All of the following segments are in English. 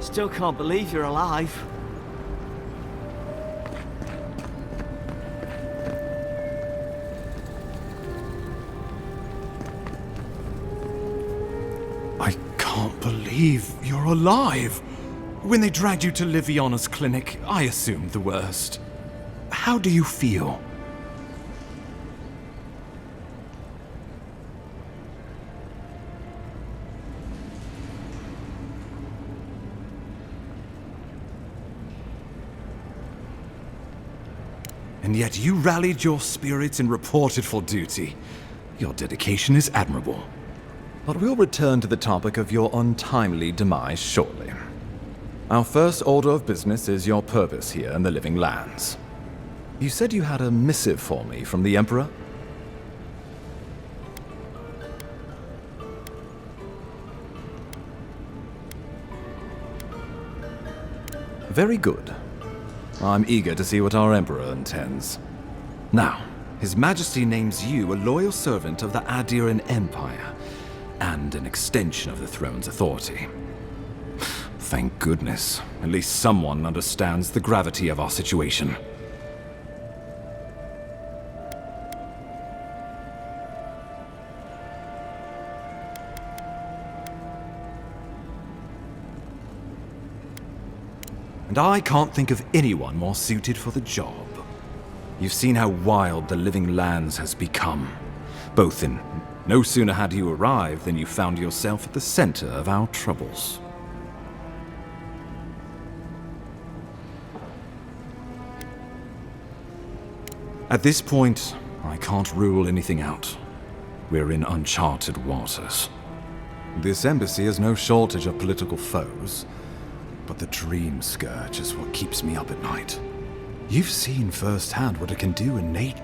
Still can't believe you're alive. I can't believe you're alive. When they dragged you to Liviana's clinic, I assumed the worst. How do you feel? And yet you rallied your spirits and reported for duty. Your dedication is admirable. But we'll return to the topic of your untimely demise shortly. Our first order of business is your purpose here in the Living Lands. You said you had a missive for me from the Emperor? Very good. I'm eager to see what our Emperor intends. Now, His Majesty names you a loyal servant of the Adiran Empire, and an extension of the throne's authority. Thank goodness. At least someone understands the gravity of our situation. And I can't think of anyone more suited for the job. You've seen how wild the Living Lands has become. Both in no sooner had you arrived than you found yourself at the center of our troubles. At this point, I can't rule anything out. We're in uncharted waters. This embassy has no shortage of political foes, but the Dream Scourge is what keeps me up at night. You've seen firsthand what it can do in nature.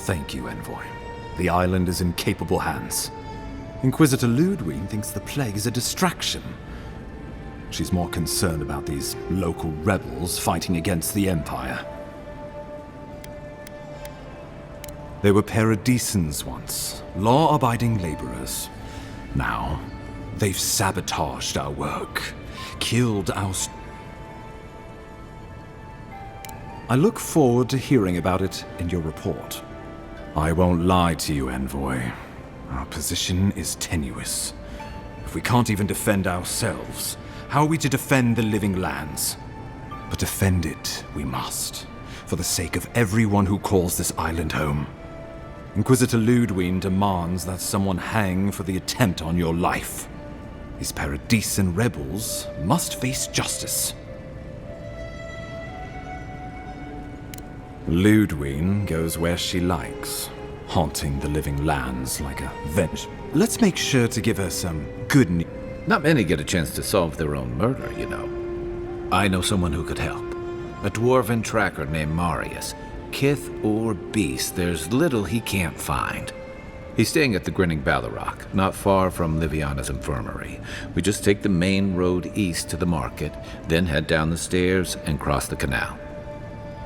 Thank you, Envoy. The island is in capable hands. Inquisitor Ludwig thinks the plague is a distraction. She's more concerned about these local rebels fighting against the Empire. They were paradisans once, law-abiding laborers. Now, they've sabotaged our work, killed our... I look forward to hearing about it in your report. I won't lie to you, Envoy. Our position is tenuous. If we can't even defend ourselves, how are we to defend the Living Lands? But defend it we must, for the sake of everyone who calls this island home. Inquisitor Ludwig demands that someone hang for the attempt on your life. These Paradisan rebels must face justice. Ludwig goes where she likes, haunting the Living Lands like a venge. Let's make sure to give her some good news. Not many get a chance to solve their own murder, you know. I know someone who could help. A dwarven tracker named Marius. Kith or beast, there's little he can't find. He's staying at the Grinning Ballarok, not far from Liviana's infirmary. We just take the main road east to the market, then head down the stairs and cross the canal.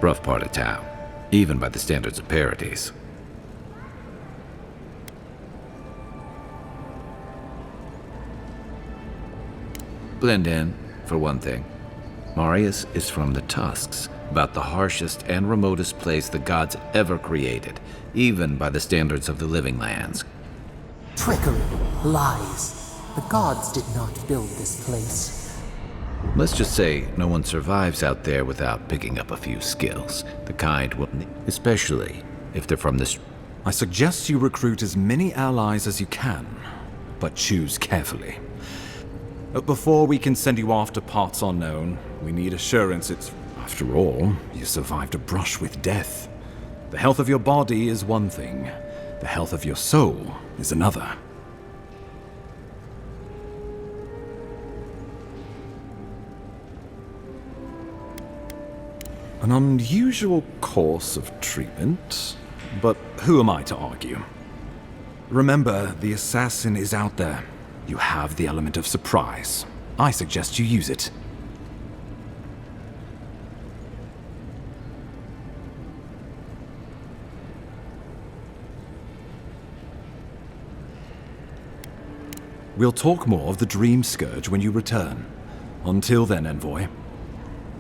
Rough part of town, even by the standards of Paradis. Blend in, for one thing. Marius is from the Tusks, about the harshest and remotest place the gods ever created, even by the standards of the Living Lands. Trickery, lies. The gods did not build this place. Let's just say no one survives out there without picking up a few skills. The kind will, especially if they're from this. I suggest you recruit as many allies as you can, but choose carefully. Before we can send you off to parts unknown, we need assurance it's... After all, you survived a brush with death. The health of your body is one thing. The health of your soul is another. An unusual course of treatment, but who am I to argue? Remember, the assassin is out there. You have the element of surprise. I suggest you use it. We'll talk more of the Dream Scourge when you return. Until then, Envoy.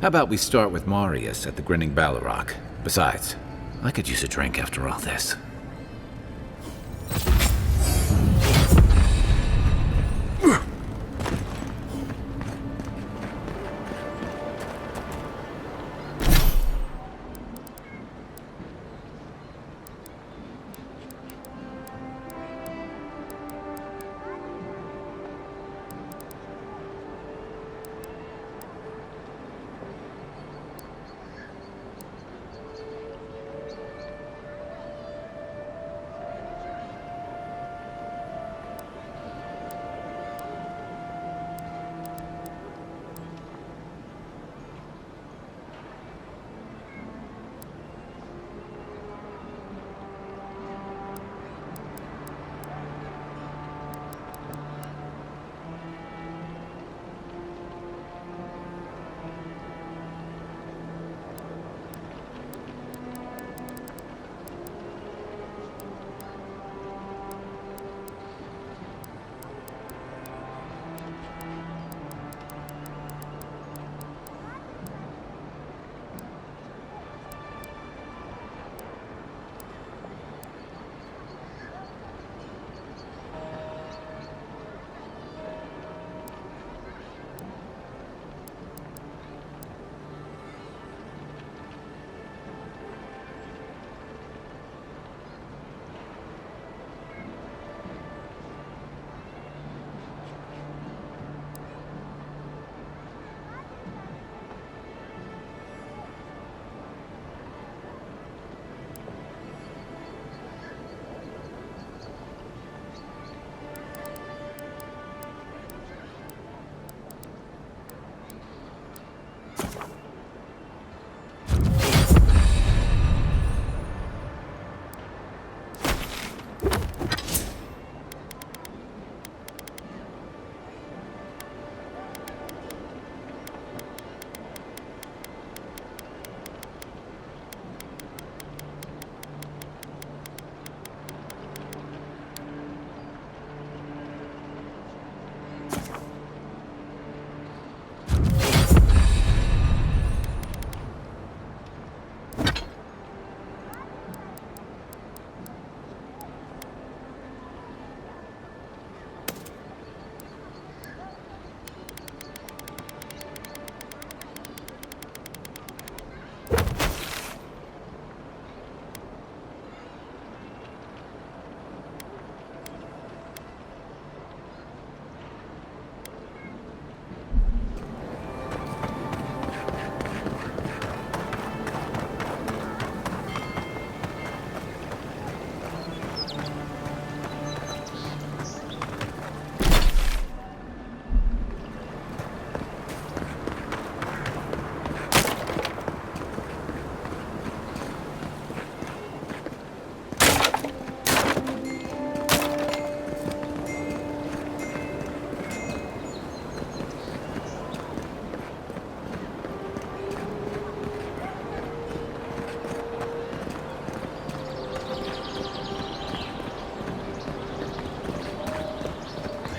How about we start with Marius at the Grinning Balrog? Besides, I could use a drink after all this.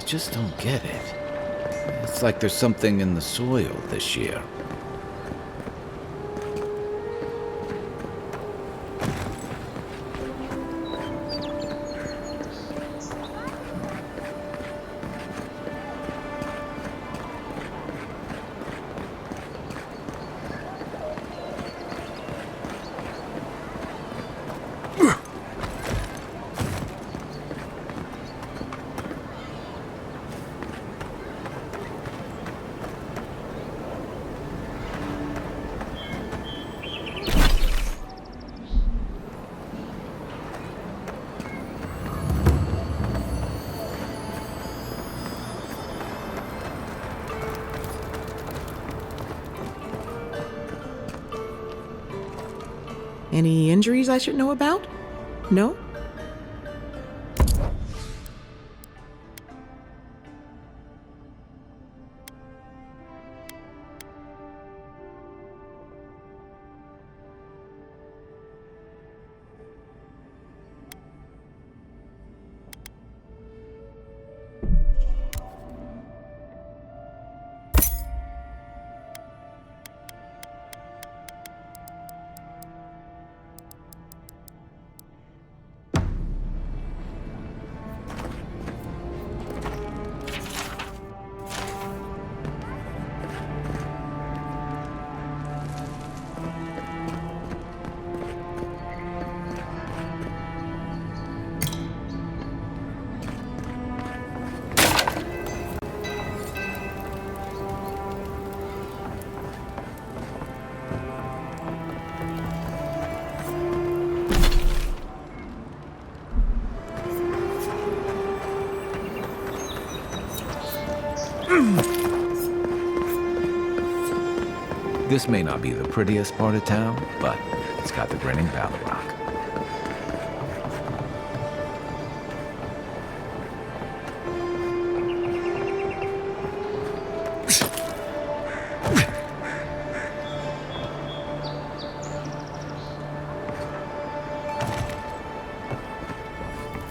Just don't get it. It's like there's something in the soil this year. Any injuries I should know about? No? This may not be the prettiest part of town, but it's got the grinning Valley Rock.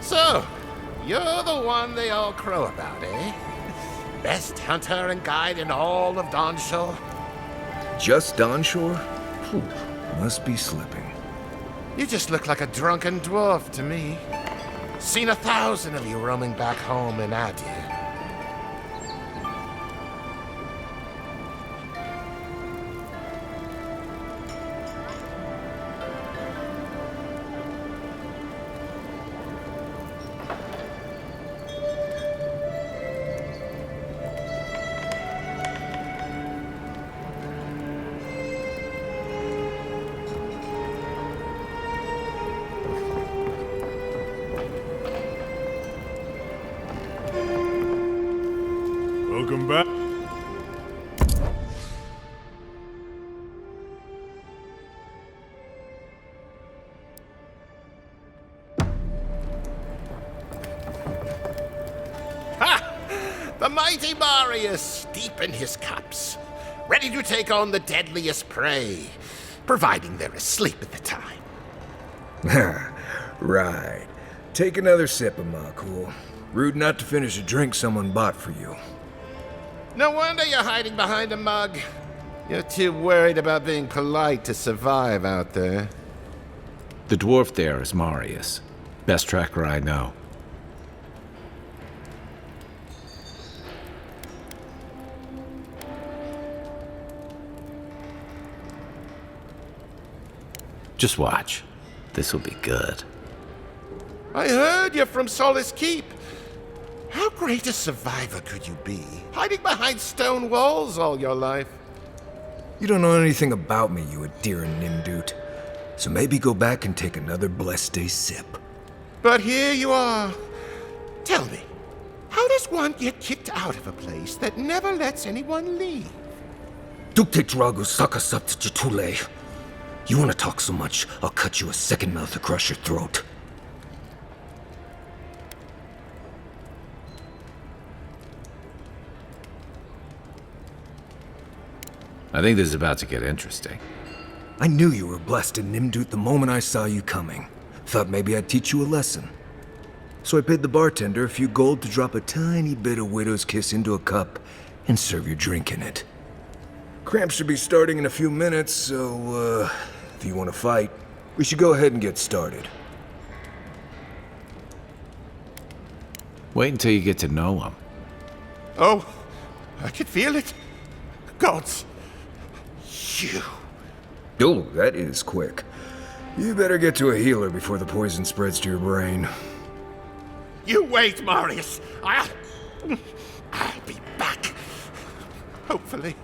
So, you're the one they all crow about, eh? Best hunter and guide in all of Dawnshore? Just Dawnshore? Whew, must be slipping. You just look like a drunken dwarf to me. Seen 1,000 of you roaming back home in Adir. Welcome back. The mighty Marius, deep in his cups, ready to take on the deadliest prey, providing they're asleep at the time. Right. Take another sip of Makul. Rude not to finish a drink someone bought for you. No wonder you're hiding behind a mug. You're too worried about being polite to survive out there. The dwarf there is Marius. Best tracker I know. Just watch. This will be good. I heard you're from Solace Keep. How great a survivor could you be, hiding behind stone walls all your life? You don't know anything about me, you Adiran Nimdut. So maybe go back and take another blessed day sip. But here you are. Tell me, how does one get kicked out of a place that never lets anyone leave? Dukte Dragu Sakasat Jitule. You want to talk so much, I'll cut you a second mouth across your throat. I think this is about to get interesting. I knew you were blessed in Nimdut the moment I saw you coming. Thought maybe I'd teach you a lesson. So I paid the bartender a few gold to drop a tiny bit of Widow's Kiss into a cup and serve your drink in it. Cramps should be starting in a few minutes, so, if you want to fight, we should go ahead and get started. Wait until you get to know him. Oh, I can feel it. Gods, you. Oh, that is quick. You better get to a healer before the poison spreads to your brain. You wait, Marius. I'll be back. Hopefully.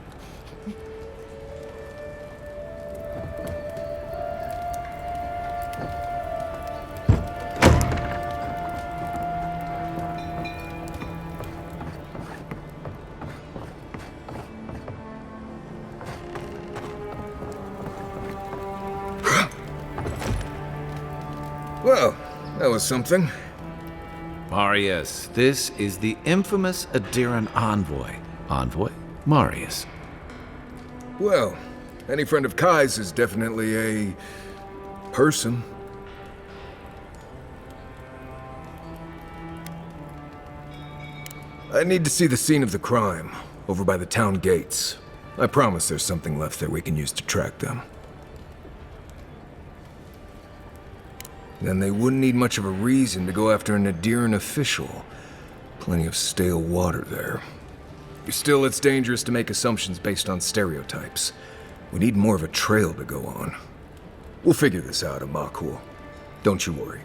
Well, that was something. Marius, this is the infamous Adiran envoy. Envoy? Marius. Well, any friend of Kai's is definitely a person. I need to see the scene of the crime, over by the town gates. I promise there's something left there we can use to track them. Then they wouldn't need much of a reason to go after an Adiran official. Plenty of stale water there. Still, it's dangerous to make assumptions based on stereotypes. We need more of a trail to go on. We'll figure this out, Amakul. Don't you worry.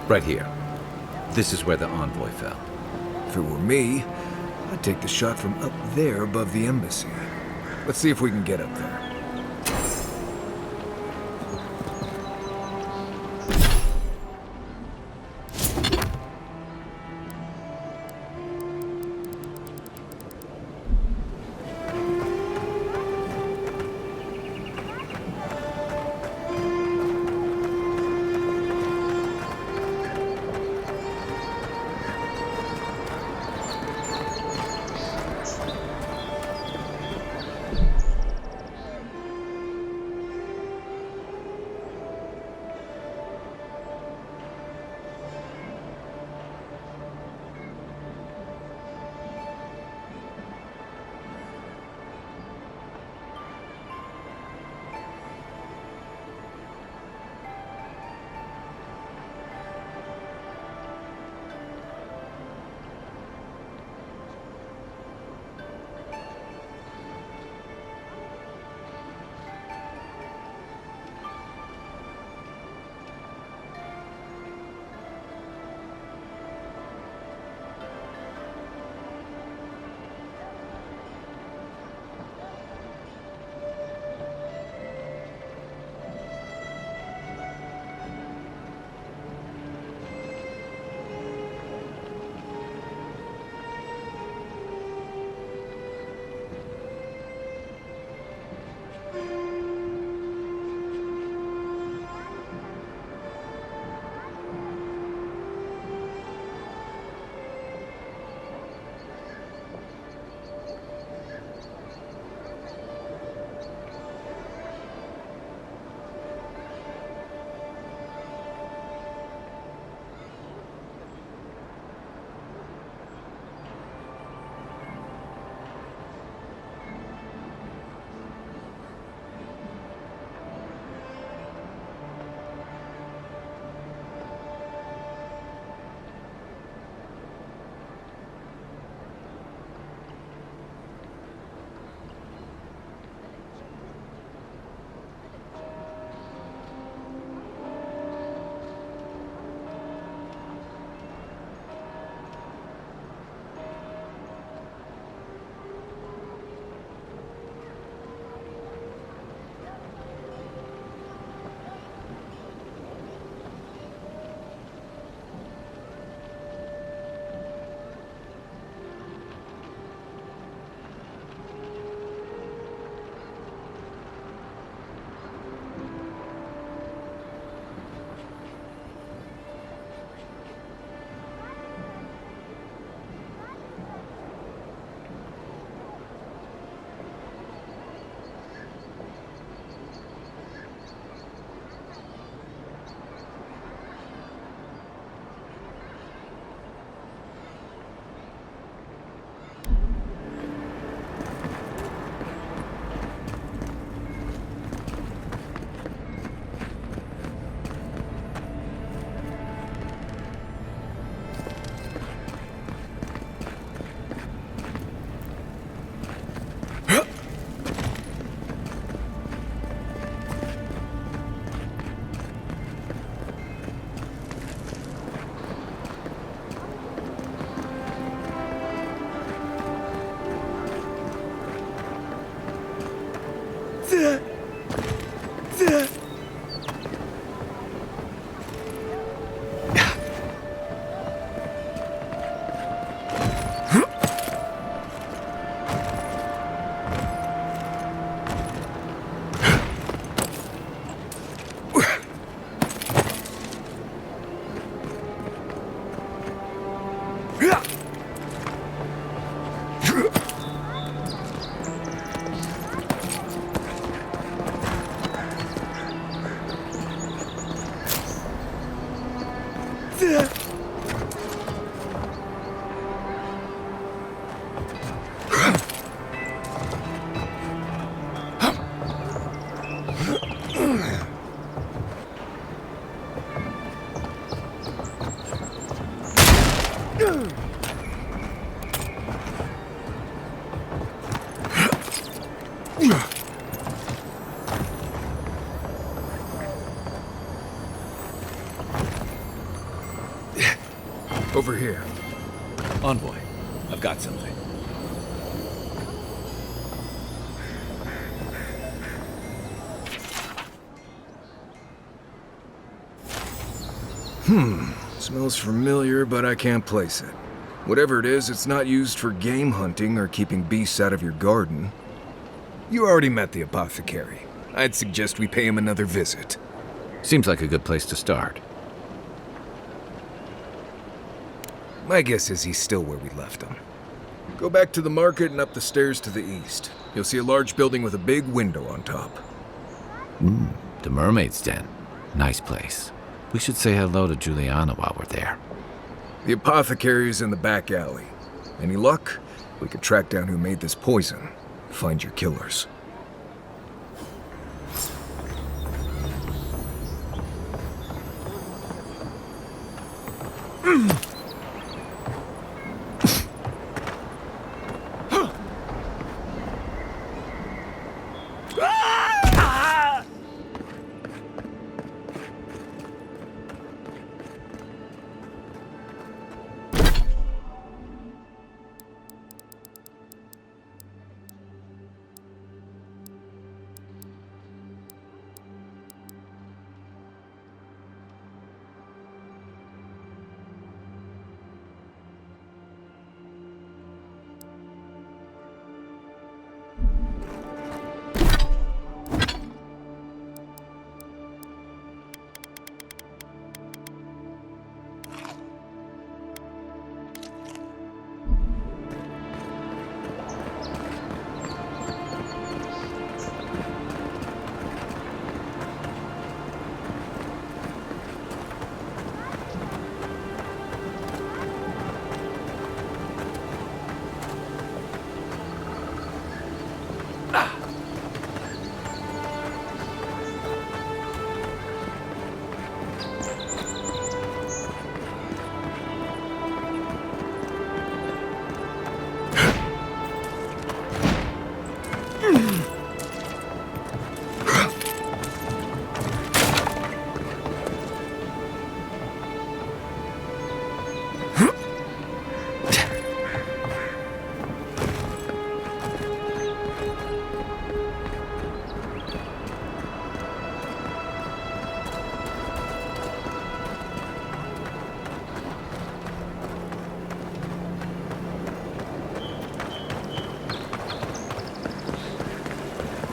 Right here. This is where the envoy fell. If it were me, I'd take the shot from up there above the embassy. Let's see if we can get up there. Over here. Envoy, I've got something. Smells familiar, but I can't place it. Whatever it is, it's not used for game hunting or keeping beasts out of your garden. You already met the apothecary. I'd suggest we pay him another visit. Seems like a good place to start. My guess is he's still where we left him. Go back to the market and up the stairs to the east. You'll see a large building with a big window on top. The Mermaid's Den. Nice place. We should say hello to Juliana while we're there. The apothecary's in the back alley. Any luck? We could track down who made this poison. Find your killers.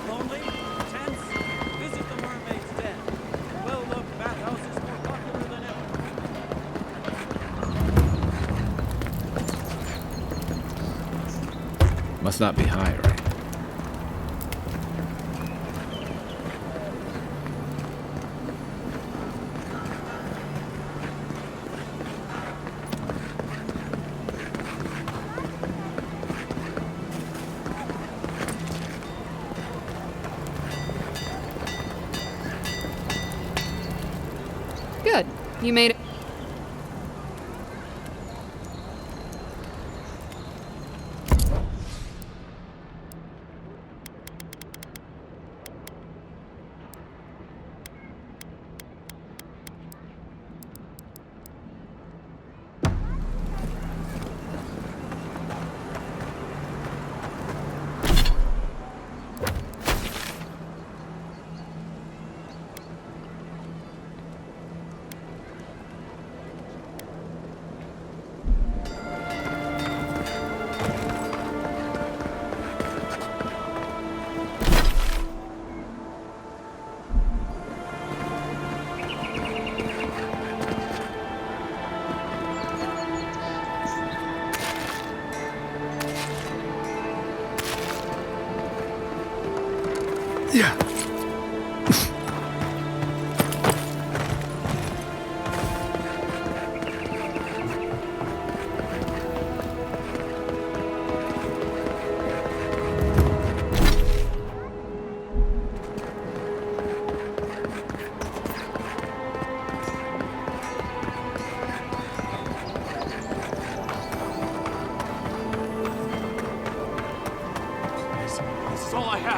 Lonely? Tense? Visit the Mermaid's Den. Well, look, bathhouse is more popular than ever. Must not be hiring. Good. You made it. Yeah. This is all I have.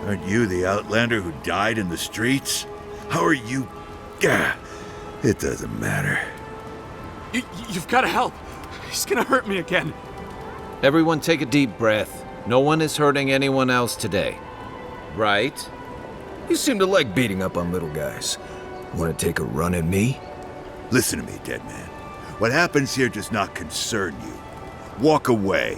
Aren't you the outlander who died in the streets? How are you... Gah! It doesn't matter. You've got to help. He's gonna hurt me again. Everyone take a deep breath. No one is hurting anyone else today. Right? You seem to like beating up on little guys. Want to take a run at me? Listen to me, dead man. What happens here does not concern you. Walk away.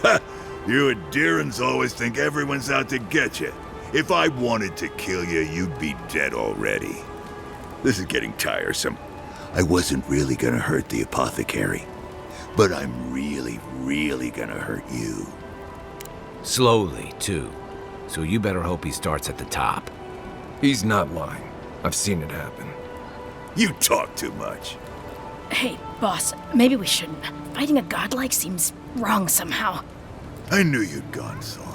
Ha! You Adirans always think everyone's out to get you. If I wanted to kill you, you'd be dead already. This is getting tiresome. I wasn't really gonna hurt the apothecary, but I'm really gonna hurt you. Slowly, too. So you better hope he starts at the top. He's not lying. I've seen it happen. You talk too much. Hey, boss, maybe we shouldn't. Fighting a godlike seems wrong somehow. I knew you'd gone soft.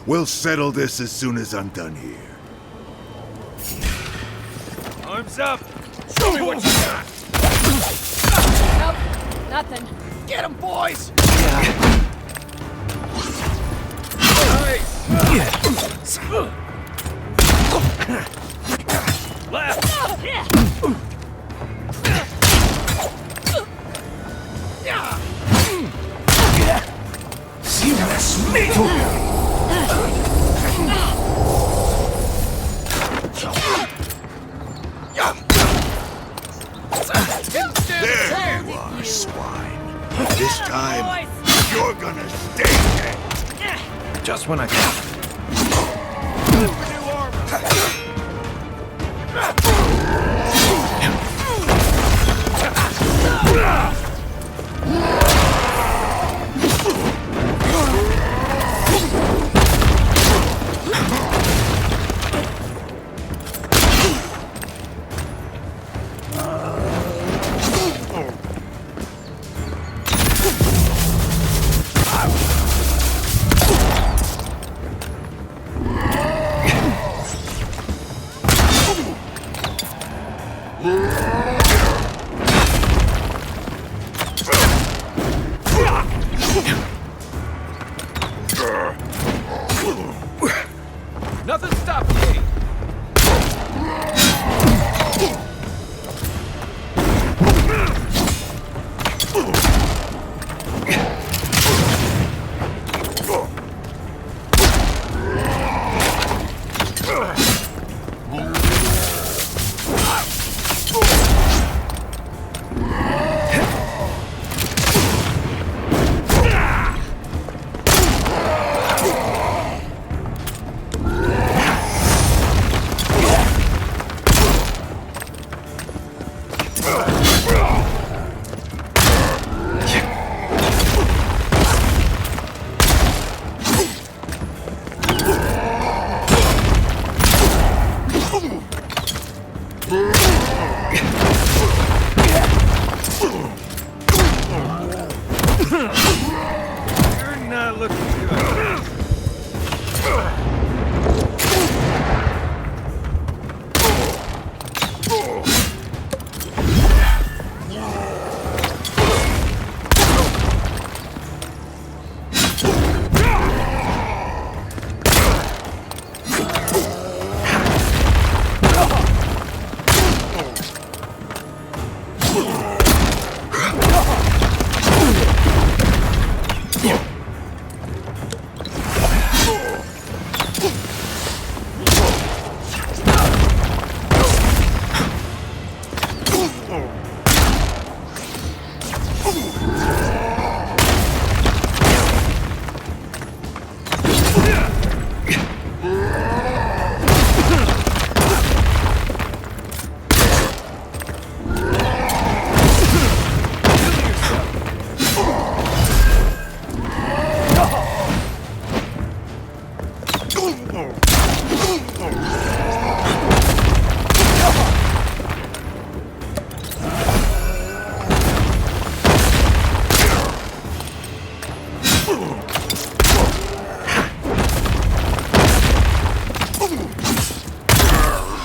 We'll settle this as soon as I'm done here. Arms up! Show me what you got! Nope, nothing. Get him, boys! There you are, swine. This time, you're gonna stay dead. Just when I Nothing stopping me! You're not looking good.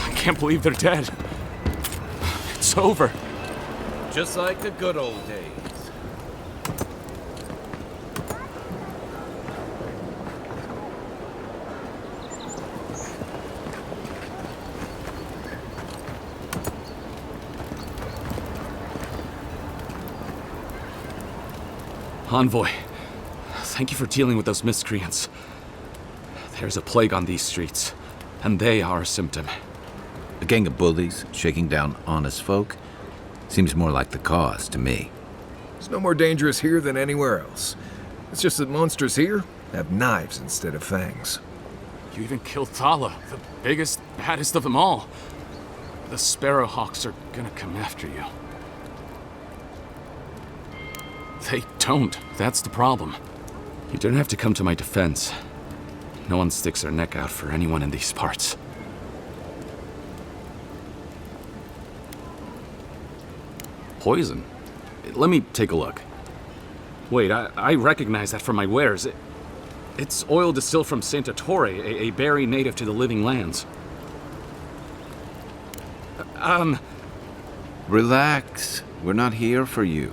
I can't believe they're dead. It's over. Just like the good old days. Envoy, thank you for dealing with those miscreants. There's a plague on these streets, and they are a symptom. A gang of bullies shaking down honest folk seems more like the cause to me. It's no more dangerous here than anywhere else. It's just that monsters here have knives instead of fangs. You even killed Thala, the biggest, baddest of them all. The Sparrowhawks are gonna come after you. They don't. That's the problem. You don't have to come to my defense. No one sticks their neck out for anyone in these parts. Poison? Let me take a look. Wait, I recognize that from my wares. It's oil distilled from Santa Torre, a berry native to the Living Lands. Relax. We're not here for you.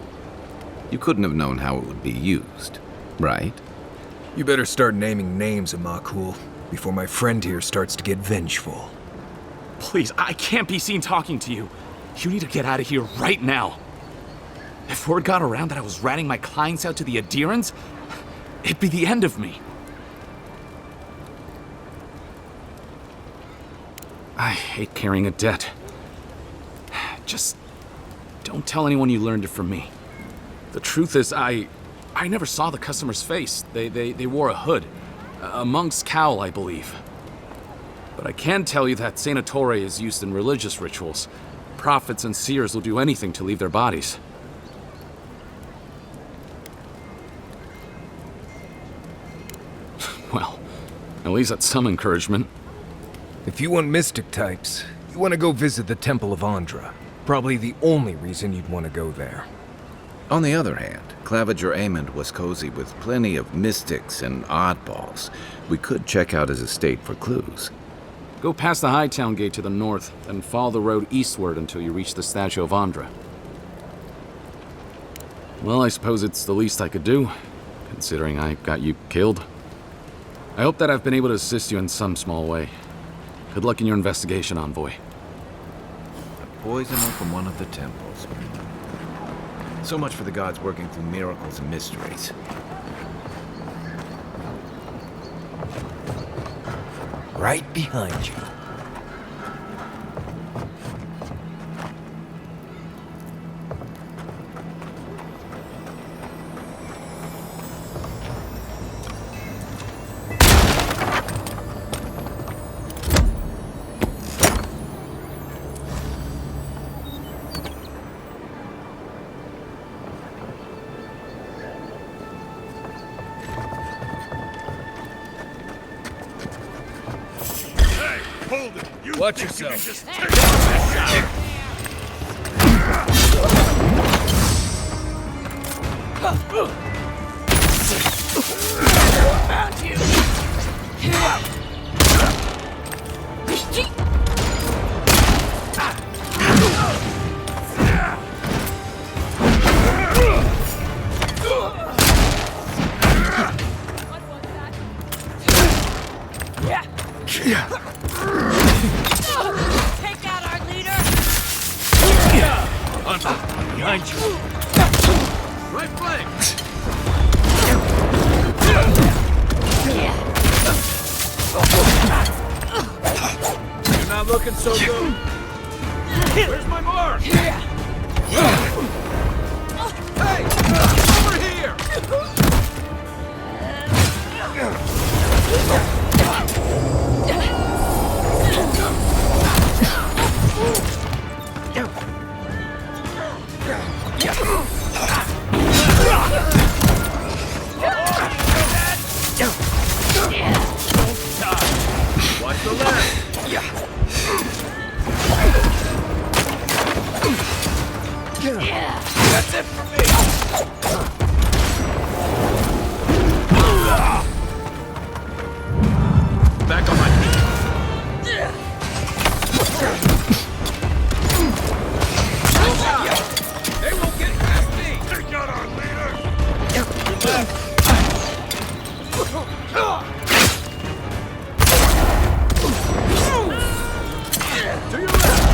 You couldn't have known how it would be used, right? You better start naming names, Amakul, before my friend here starts to get vengeful. Please, I can't be seen talking to you. You need to get out of here right now. If word got around that I was ratting my clients out to the Adherents, it'd be the end of me. I hate carrying a debt. Just don't tell anyone you learned it from me. The truth is, I never saw the customer's face. They wore a hood. A monk's cowl, I believe. But I can tell you that Santa Torre is used in religious rituals. Prophets and seers will do anything to leave their bodies. Well, at least that's some encouragement. If you want mystic types, you want to go visit the Temple of Andra. Probably the only reason you'd want to go there. On the other hand, Claviger Amond was cozy with plenty of mystics and oddballs. We could check out his estate for clues. Go past the Hightown Gate to the north, then follow the road eastward until you reach the statue of Andra. Well, I suppose it's the least I could do, considering I got you killed. I hope that I've been able to assist you in some small way. Good luck in your investigation, Envoy. A poisoner from one of the temples. So much for the gods working through miracles and mysteries. Right behind you. Watch yourself. Take out our leader! Behind you. Right flank. You're not looking so good. Where's my mark? Hey! Over here! Watch the left. That's it for me. Back on my feet. They won't get past me. Take out our leader. Your left. To your left.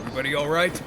Everybody all right?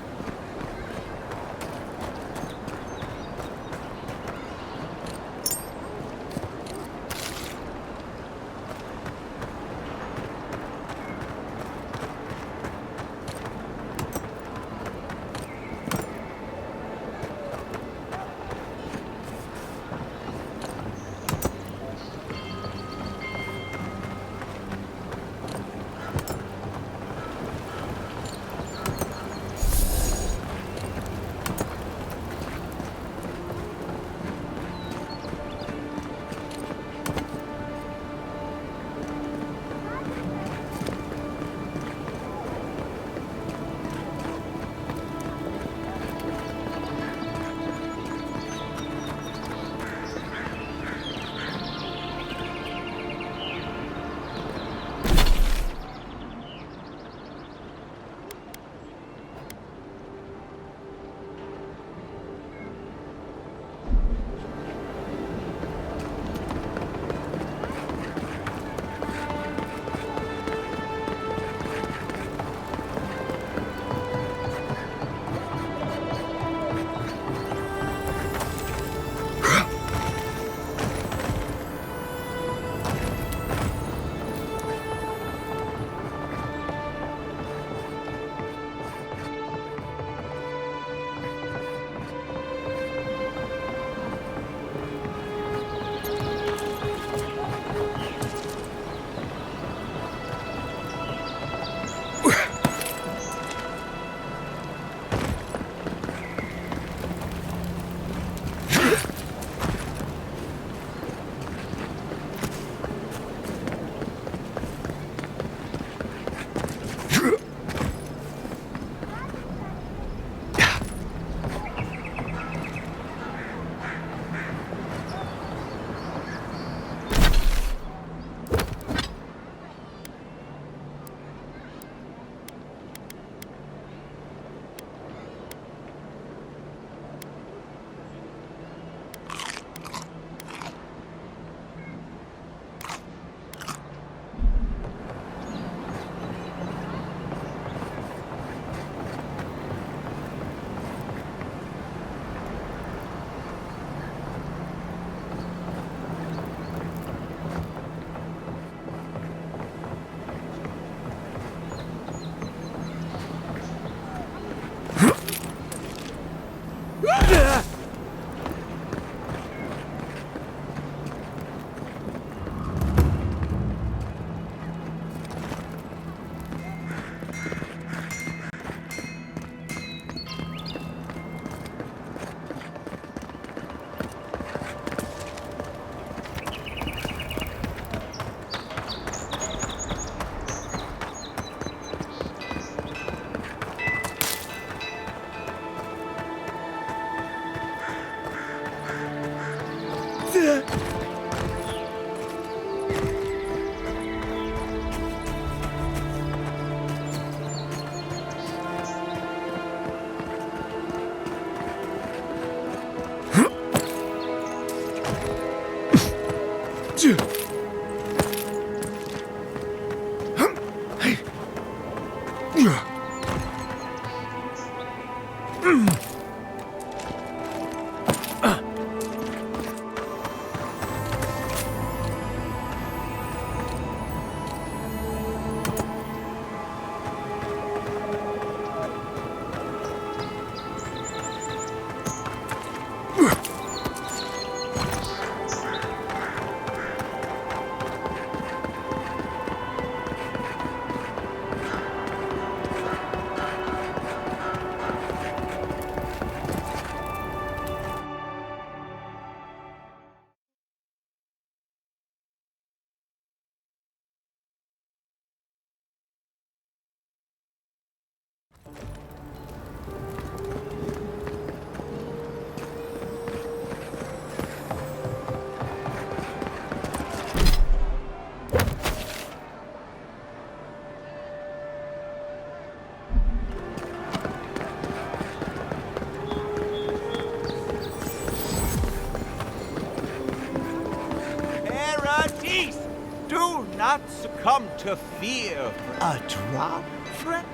Do not succumb to fear. A drop, friends?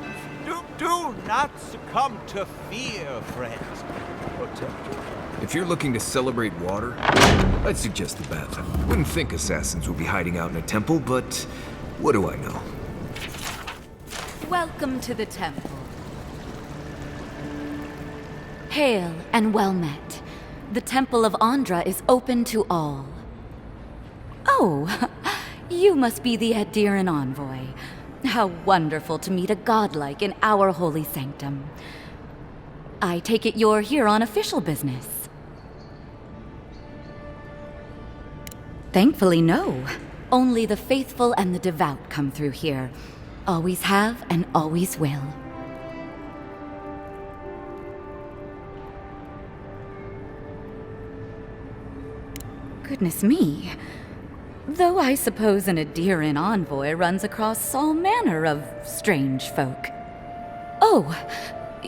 Do not succumb to fear, friends. Protector. If you're looking to celebrate water, I'd suggest the bathtub. Wouldn't think assassins would be hiding out in a temple, but what do I know? Welcome to the temple. Hail and well met. The Temple of Andra is open to all. Oh, you must be the Adiran envoy. How wonderful to meet a godlike in our holy sanctum. I take it you're here on official business. Thankfully, no. Only the faithful and the devout come through here. Always have and always will. Goodness me. Though I suppose an Adiran envoy runs across all manner of strange folk. Oh,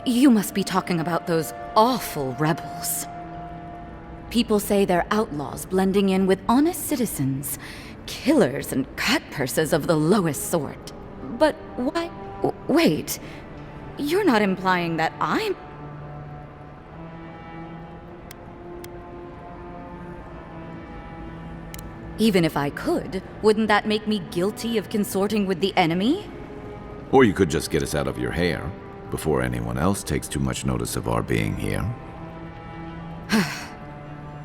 you must be talking about those awful rebels. People say they're outlaws blending in with honest citizens, killers and cutpurses of the lowest sort. But why? Wait, you're not implying that I'm... Even if I could, wouldn't that make me guilty of consorting with the enemy? Or you could just get us out of your hair before anyone else takes too much notice of our being here.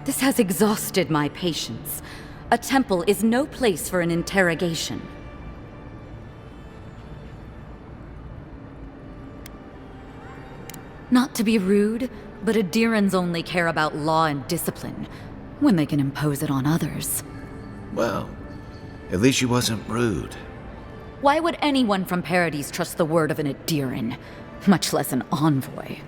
This has exhausted my patience. A temple is no place for an interrogation. Not to be rude, but Adirans only care about law and discipline when they can impose it on others. Well, at least she wasn't rude. Why would anyone from Paradis trust the word of an Adiran, much less an envoy?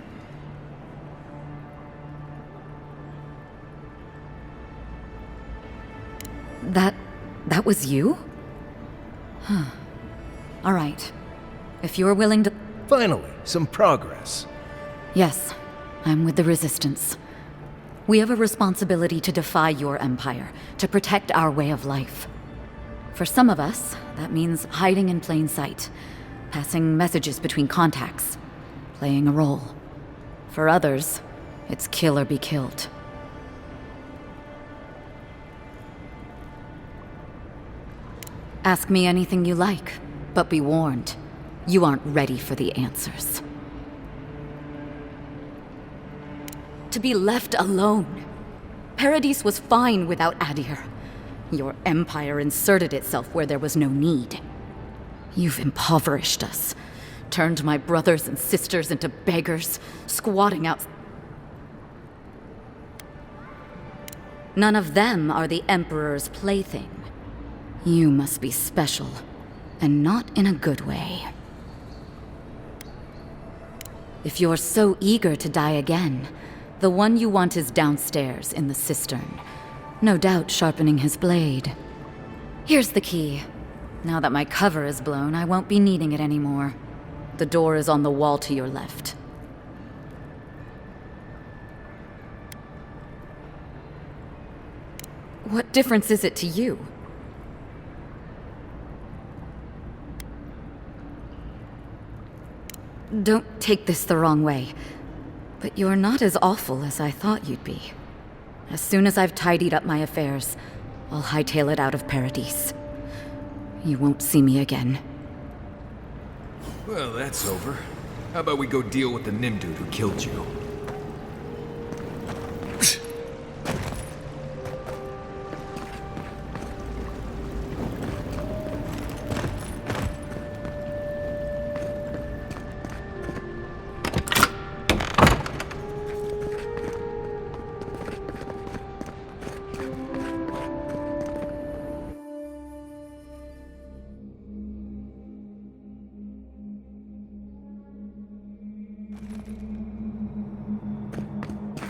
That was you? Huh. All right. If you're willing to... Finally, some progress. Yes, I'm with the Resistance. We have a responsibility to defy your empire, to protect our way of life. For some of us, that means hiding in plain sight, passing messages between contacts, playing a role. For others, it's kill or be killed. Ask me anything you like, but be warned, you aren't ready for the answers. To be left alone. Paradis was fine without Adir. Your empire inserted itself where there was no need. You've impoverished us, turned my brothers and sisters into beggars, squatting out. None of them are the Emperor's plaything. You must be special, and not in a good way. If you're so eager to die again, the one you want is downstairs in the cistern, no doubt sharpening his blade. Here's the key. Now that my cover is blown, I won't be needing it anymore. The door is on the wall to your left. What difference is it to you? Don't take this the wrong way, but you're not as awful as I thought you'd be. As soon as I've tidied up my affairs, I'll hightail it out of Paradis. You won't see me again. Well, that's over. How about we go deal with the Nimdude who killed you?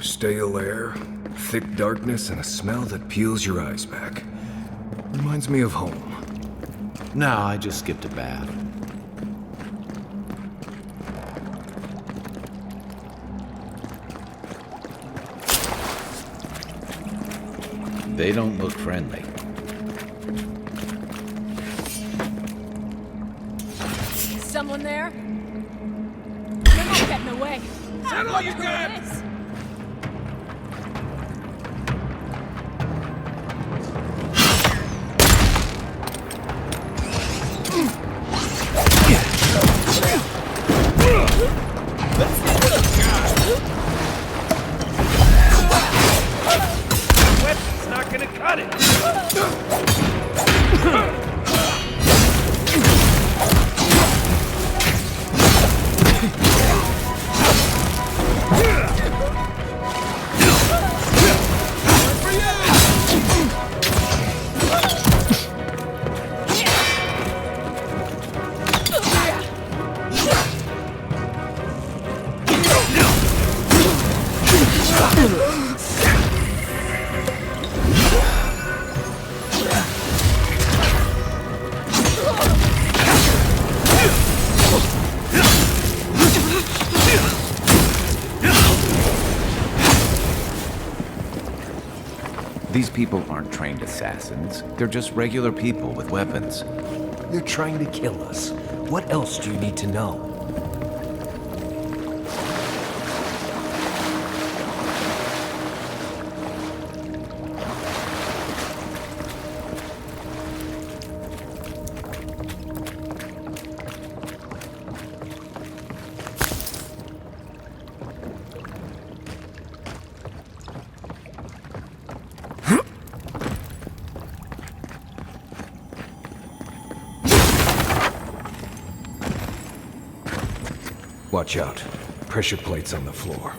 Stale air, thick darkness, and a smell that peels your eyes back. Reminds me of home. No, I just skipped a bath. They don't look friendly. there? You're not getting away. Is that all you got? Let's see what you got. Weapon's not gonna cut it. These people aren't trained assassins. They're just regular people with weapons. They're trying to kill us. What else do you need to know? Watch out. Pressure plates on the floor.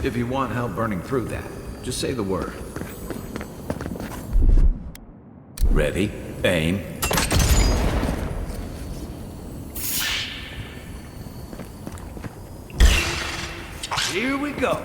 If you want help burning through that, just say the word. Ready, aim. Here we go.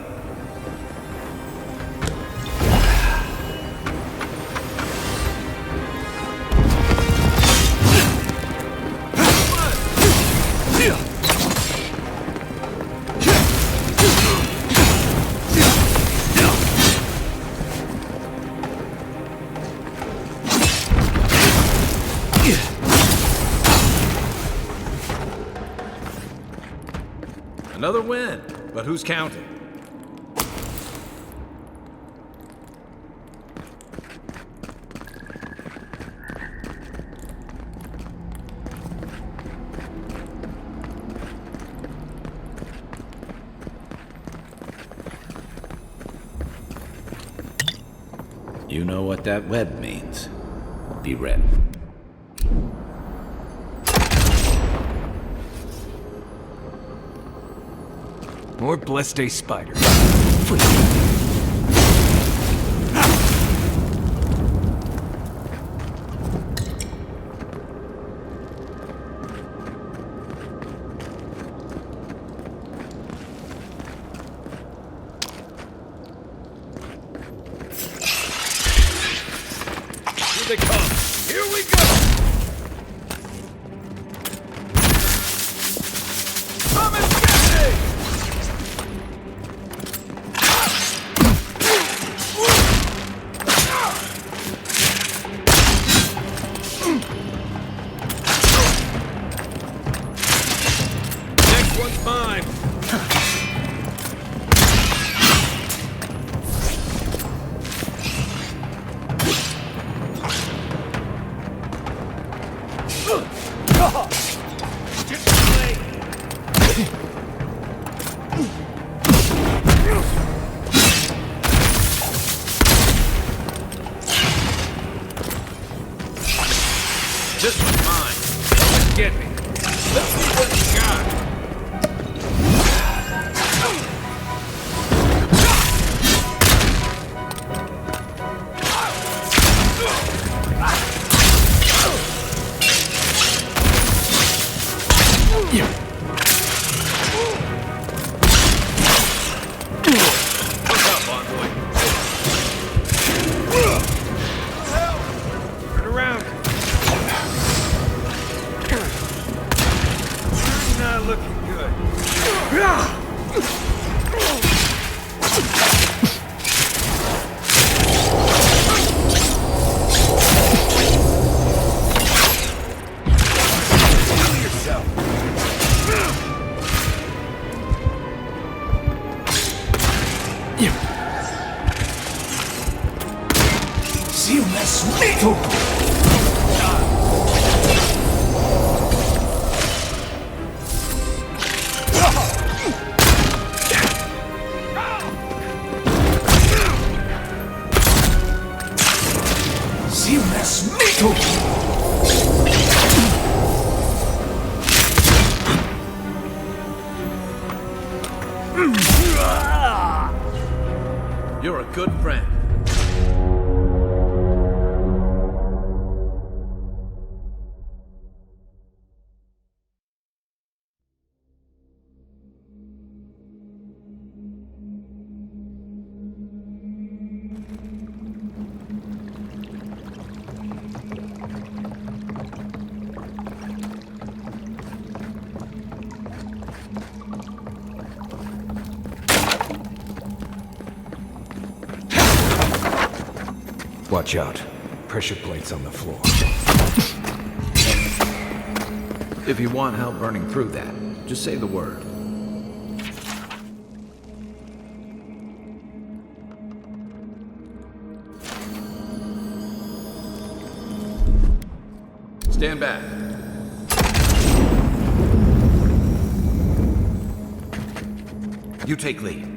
Another win, but who's counting? You know what that web means. Be ready. More Blessed spiders. Here they come. Here we go. Come and get me! Next one's mine. This one's mine. Come and get me. Let's see what you got. What's up, Envoy? Turn around. Not looking good. metal! Siemens metal! You're a good friend. Watch out. Pressure plates on the floor. If you want help burning through that, just say the word. Stand back. You take lead.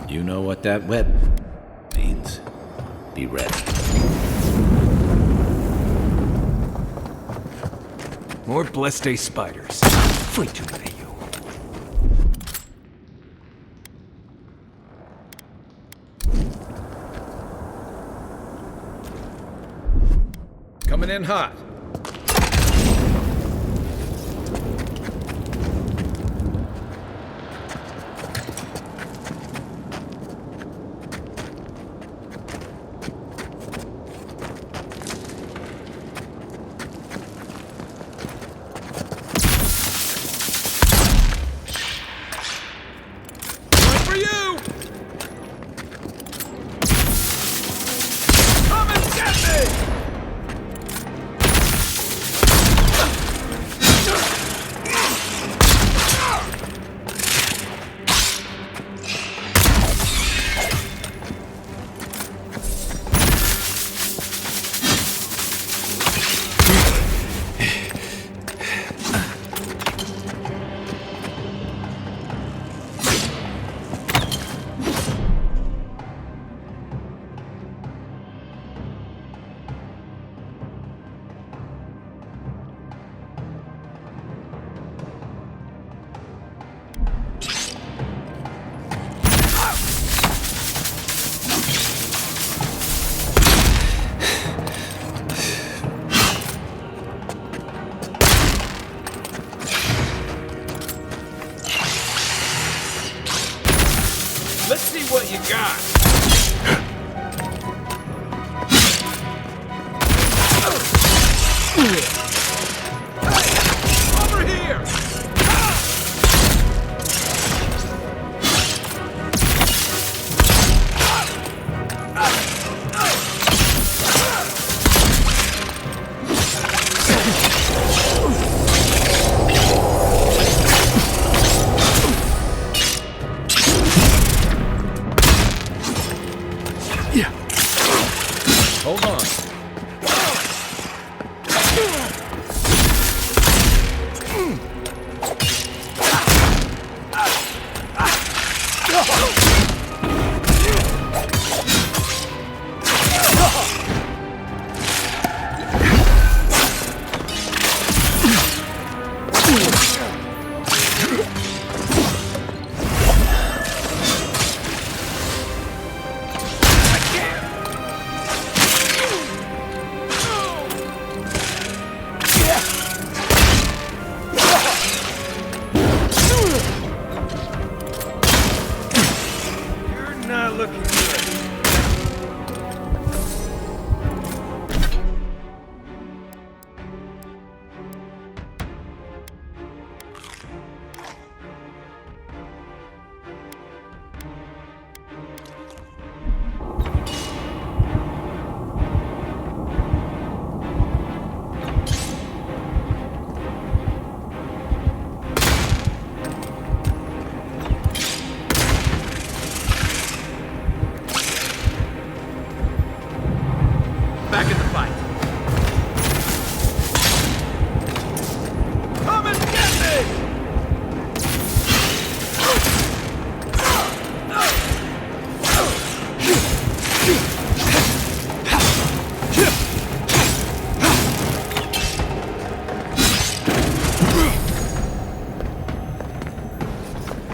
You know what that web means. Be ready. More Bleste spiders. Way too many of you. Coming in hot. Let's see what you got. Over here!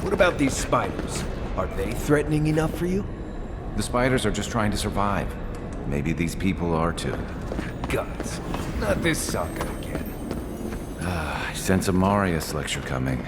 What about these spiders? Are they threatening enough for you? The spiders are just trying to survive. Maybe these people are too. Gods, not this saga again. I sense a Marius lecture coming.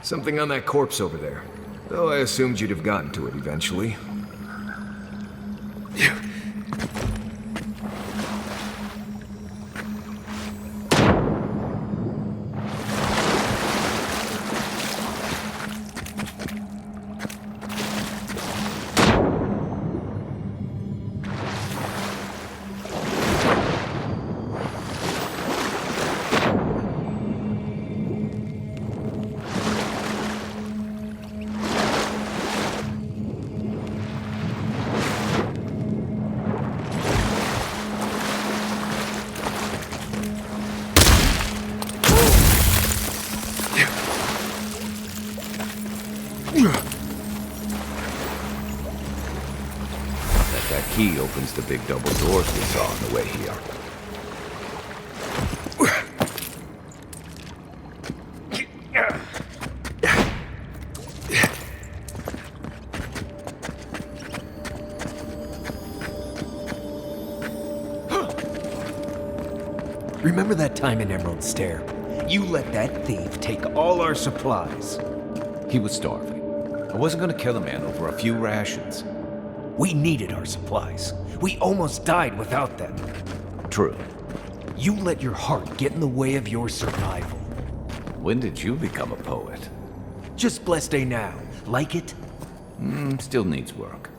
Something on that corpse over there. Though I assumed you'd have gotten to it eventually. That key opens the big double doors we saw on the way here. Remember that time in Emerald Stair? You let that thief take all our supplies. He was starving. I wasn't gonna kill a man over a few rations. We needed our supplies. We almost died without them. True. You let your heart get in the way of your survival. When did you become a poet? Just blessed day now. Like it? Still needs work.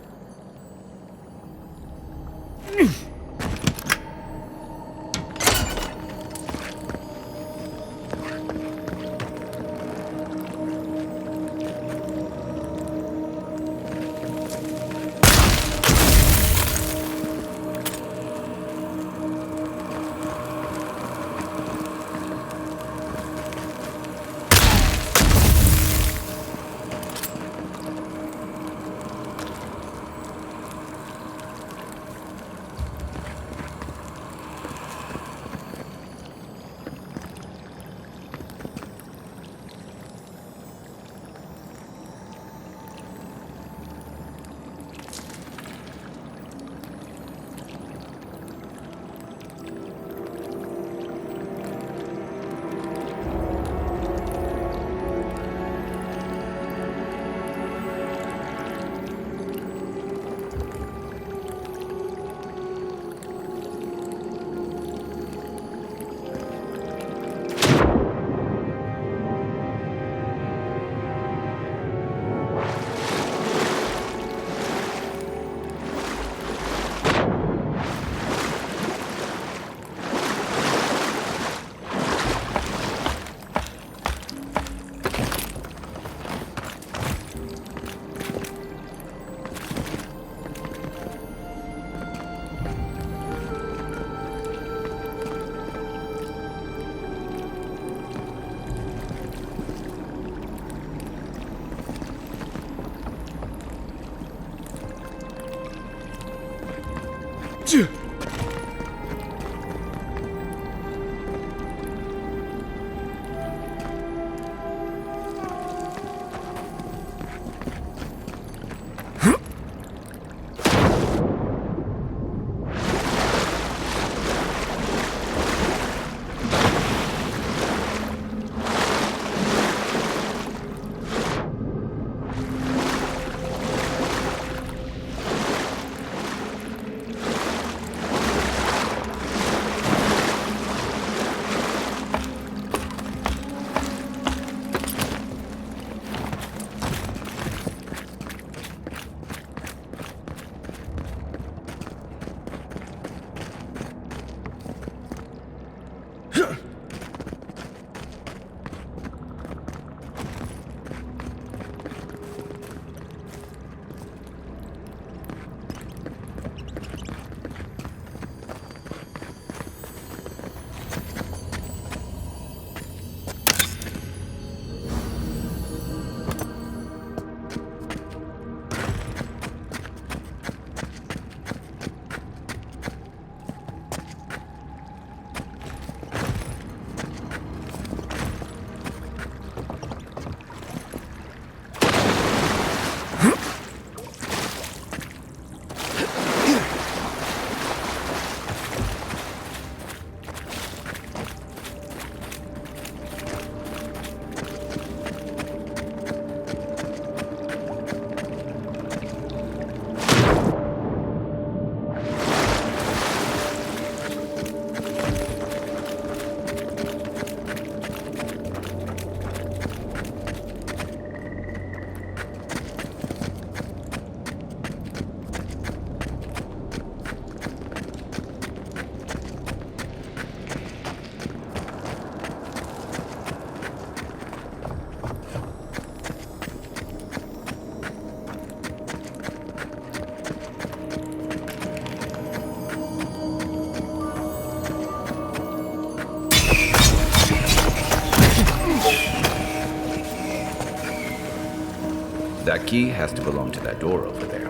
That key has to belong to that door over there.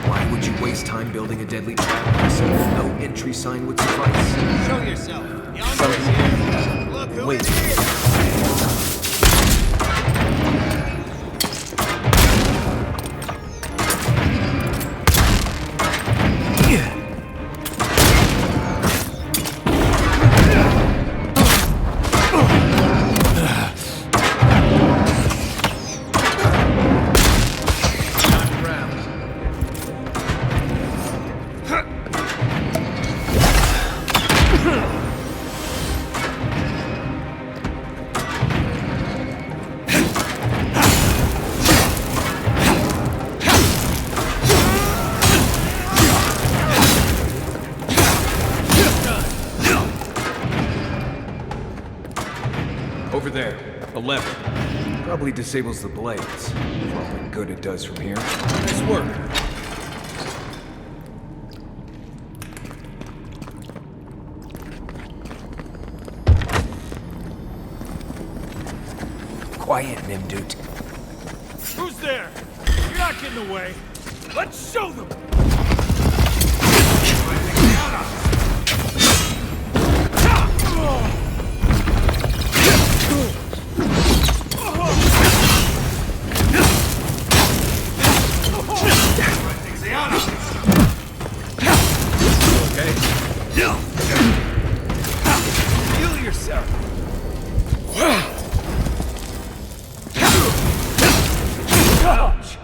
Why would you waste time building a deadly trap so no entry sign would suffice? Show yourself. The Andre's here. Look who Wait. it is. Over there, a lever. Probably disables the blades. For all the good it does from here. Nice work. Quiet, Nimdut. Who's there? You're not getting away. Let's show them! Heal yourself. Ouch.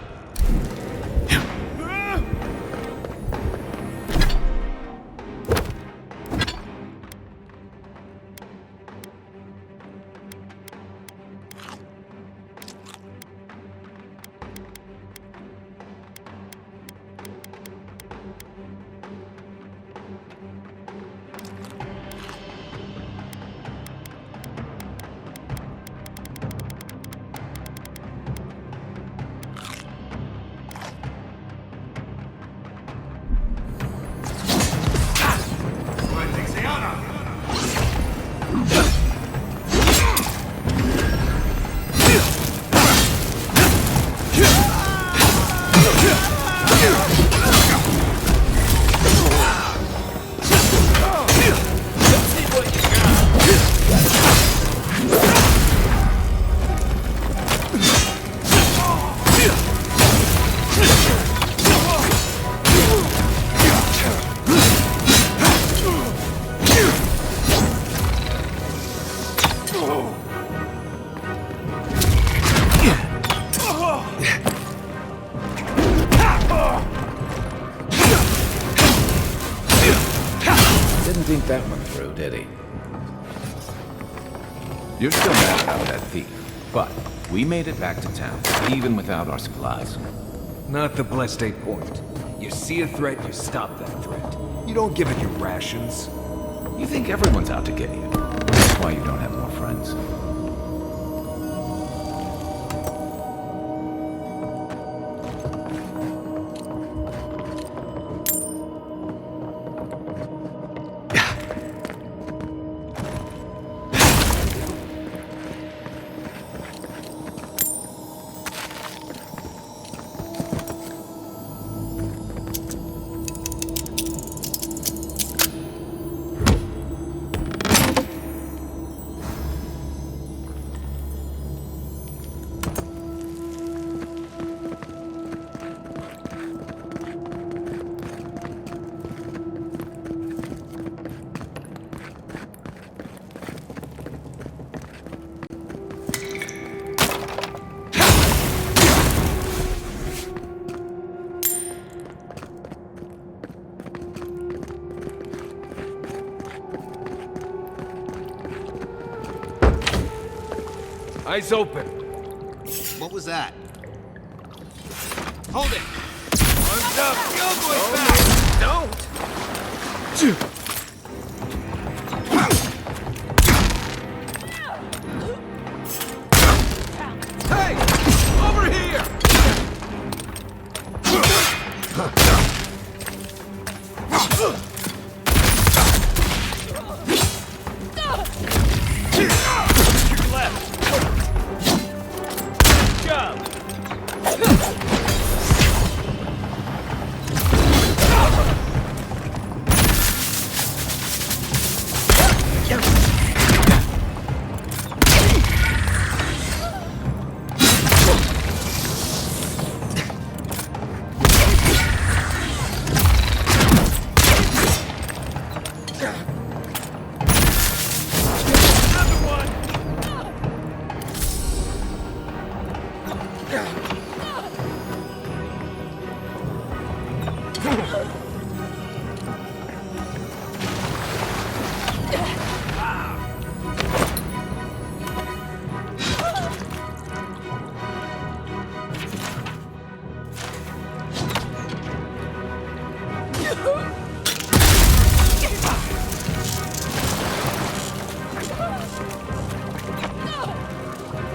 Didn't think that one through, did he? You're still mad about that thief, but we made it back to town, even without our supplies. Not the blessed 8 point. You see a threat, you stop that threat. You don't give it your rations. You think everyone's out to get you. That's why you don't have more friends. Eyes open. What was that? Hold it! Arms up! The old boy's back! Don't!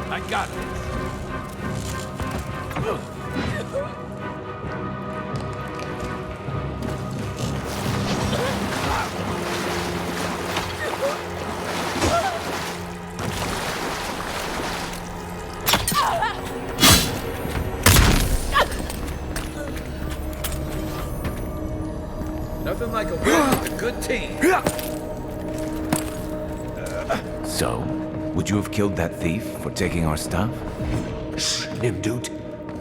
I got this. Nothing like a win with a good team. So, would you have killed that thief for taking our stuff? Shh, Nimdut.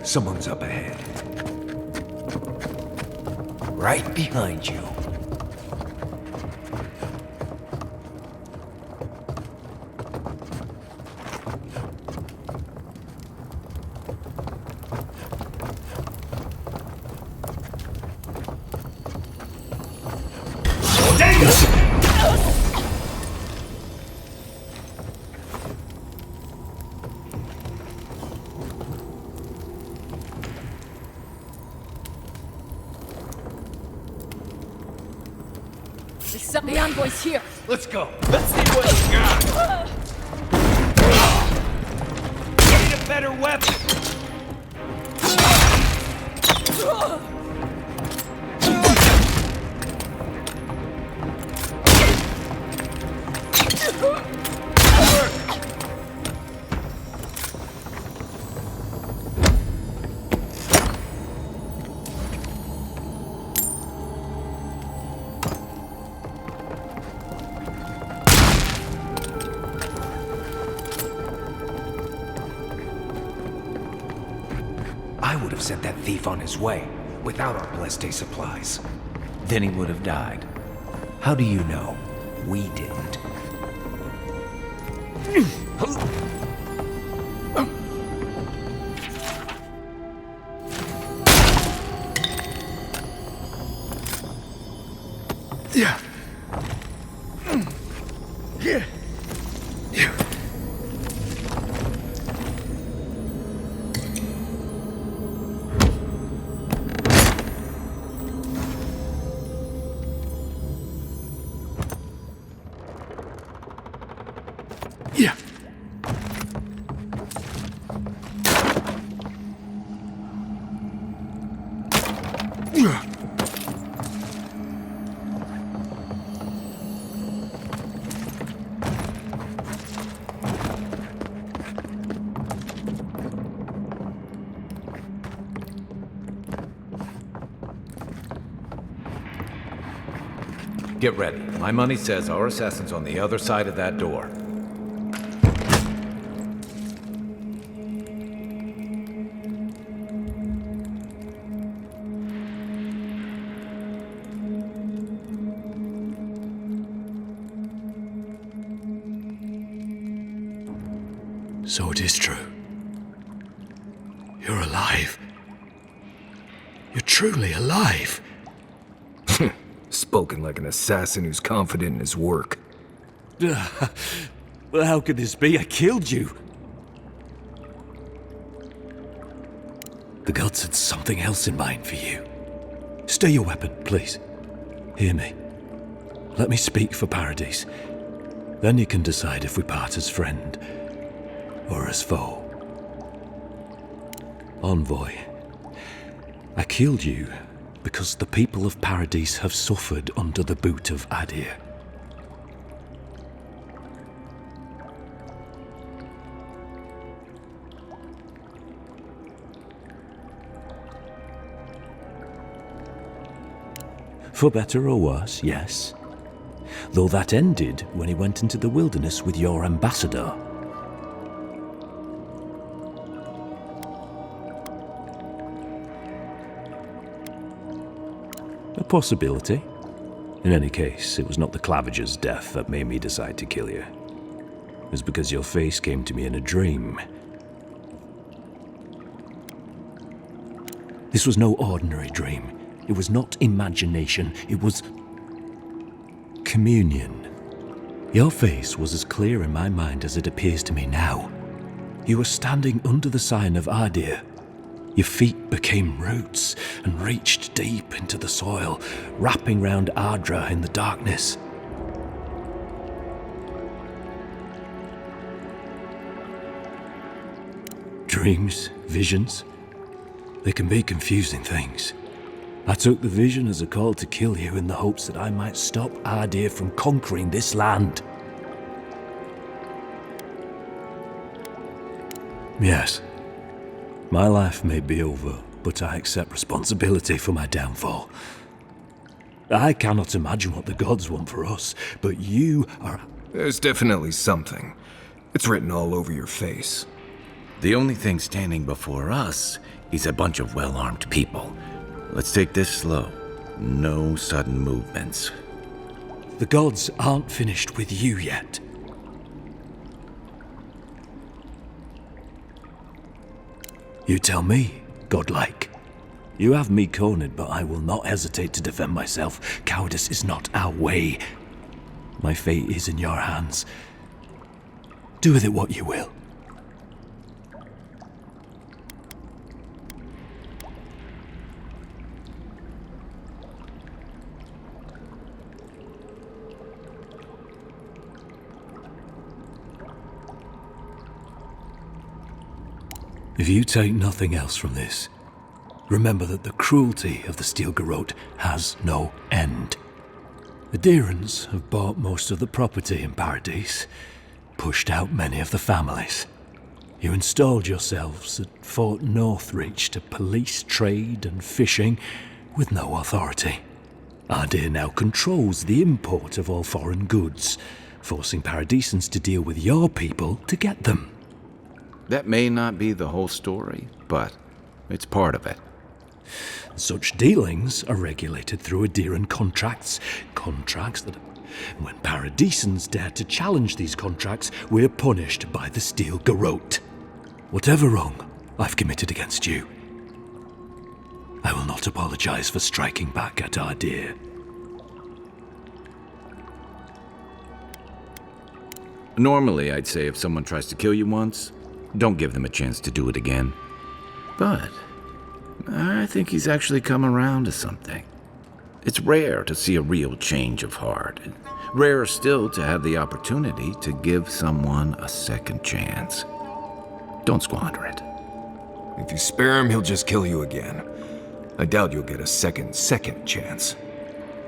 Someone's up ahead. Right behind you. The envoy's here. Let's go. Let's see what we got. Need a better weapon. I would have sent that thief on his way without our Bleste supplies. Then he would have died. How do you know? We didn't. Yeah. Yeah. Yeah. Yeah. Get ready. My money says our assassin's on the other side of that door. So it is true. You're alive. You're truly alive. Spoken like an assassin who's confident in his work. Well, how could this be? I killed you. The gods had something else in mind for you. Stay your weapon, please. Hear me. Let me speak for Paradis. Then you can decide if we part as friend or as foe. Envoy, I killed you because the people of Paradis have suffered under the boot of Adir. For better or worse, yes. Though that ended when he went into the wilderness with your ambassador. A possibility. In any case, it was not the Clavager's death that made me decide to kill you. It was because your face came to me in a dream. This was no ordinary dream. It was not imagination. It was communion. Your face was as clear in my mind as it appears to me now. You were standing under the sign of Ardir. Your feet became roots and reached deep into the soil, wrapping round Ardra in the darkness. Dreams, visions, they can be confusing things. I took the vision as a call to kill you in the hopes that I might stop Ardir from conquering this land. Yes, my life may be over, but I accept responsibility for my downfall. I cannot imagine what the gods want for us, but you are... There's definitely something. It's written all over your face. The only thing standing before us is a bunch of well-armed people. Let's take this slow. No sudden movements. The gods aren't finished with you yet. You tell me, godlike. You have me cornered, but I will not hesitate to defend myself. Cowardice is not our way. My fate is in your hands. Do with it what you will. If you take nothing else from this, remember that the cruelty of the Steel Garrote has no end. The Deerans have bought most of the property in Paradise, pushed out many of the families. You installed yourselves at Fort Northreach to police trade and fishing with no authority. Ardir now controls the import of all foreign goods, forcing Paradisans to deal with your people to get them. That may not be the whole story, but it's part of it. Such dealings are regulated through Adiran contracts. Contracts that... When Paradisans dare to challenge these contracts, we're punished by the Steel Garrote. Whatever wrong I've committed against you, I will not apologize for striking back at Ardir. Normally, I'd say if someone tries to kill you once, don't give them a chance to do it again. But I think he's actually come around to something. It's rare to see a real change of heart. Rarer still to have the opportunity to give someone a second chance. Don't squander it. If you spare him, he'll just kill you again. I doubt you'll get a second chance.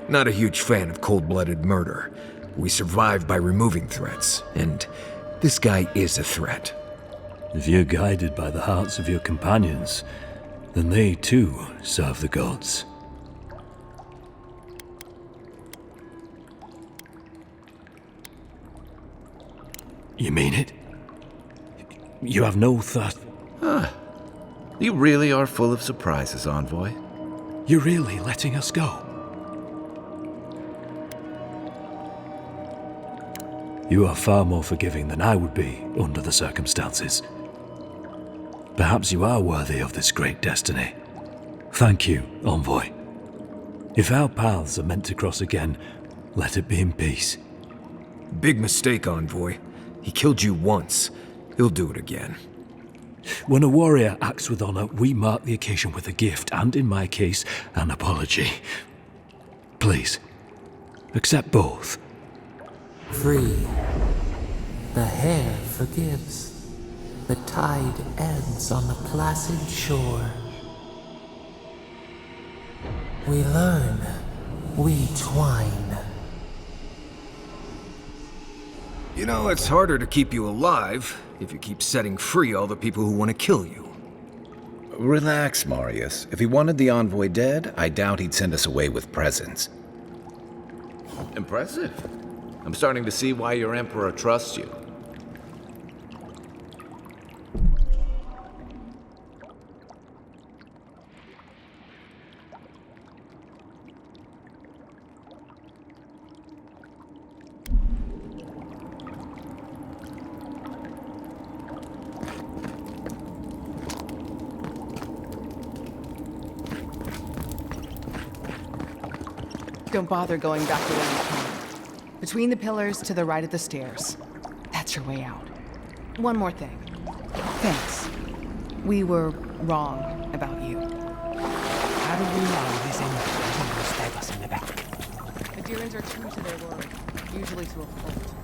Not a huge fan of cold-blooded murder. We survive by removing threats, and this guy is a threat. If you're guided by the hearts of your companions, then they too serve the gods. You mean it? You have no thought? You really are full of surprises, Envoy. You're really letting us go? You are far more forgiving than I would be under the circumstances. Perhaps you are worthy of this great destiny. Thank you, Envoy. If our paths are meant to cross again, let it be in peace. Big mistake, Envoy. He killed you once. He'll do it again. When a warrior acts with honor, we mark the occasion with a gift, and in my case, an apology. Please, accept both. Free. The hair forgives. The tide ebbs on the placid shore. We learn. We twine. You know, it's harder to keep you alive if you keep setting free all the people who want to kill you. Relax, Marius. If he wanted the Envoy dead, I doubt he'd send us away with presents. Impressive. I'm starting to see why your Emperor trusts you. Don't bother going back the way you came. The Between the pillars to the right of the stairs. That's your way out. One more thing. Thanks. We were wrong about you. How do we know this ain't gonna stab us in the back? The Deerins are true to their word, usually to a fault.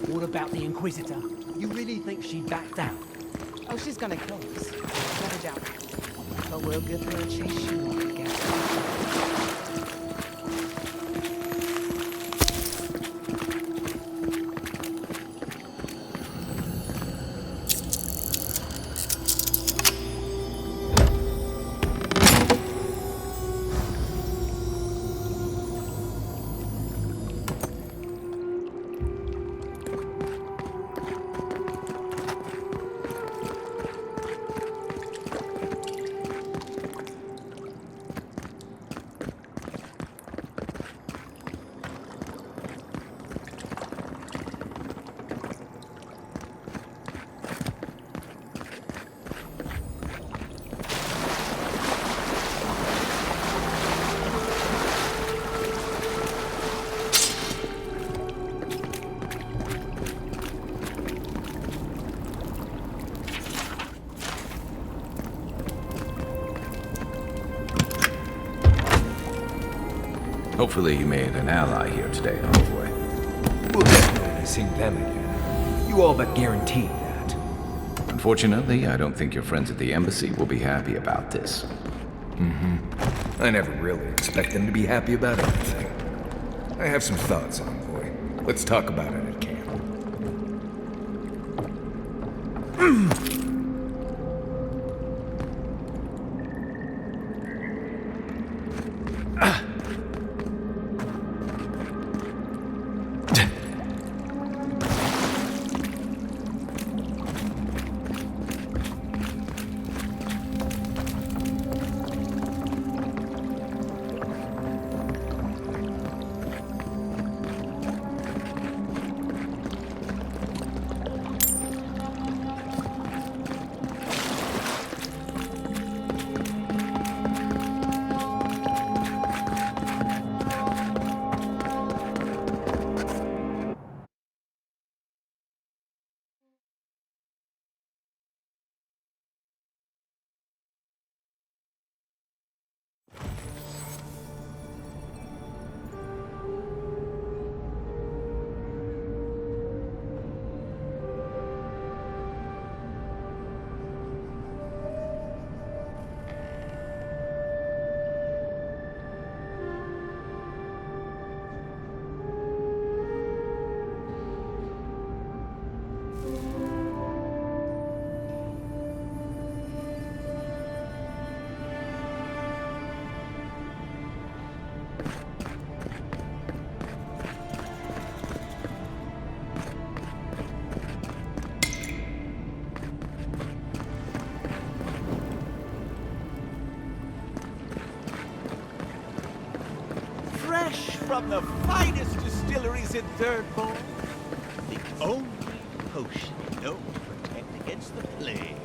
What about the Inquisitor? You really think she backed down? Oh, she's gonna kill us. Never doubt it. But we'll give her a chase she won't get. Hopefully you made an ally here today, Envoy. We'll definitely see them again. You all but guaranteed that. Unfortunately, I don't think your friends at the embassy will be happy about this. I never really expect them to be happy about anything. I have some thoughts, Envoy. Let's talk about it at camp. from the finest distilleries in Thirdborn. The only potion known to protect against the plague.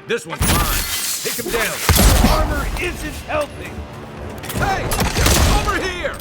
This one's mine. Take him down. Armor isn't helping. Hey! Over here!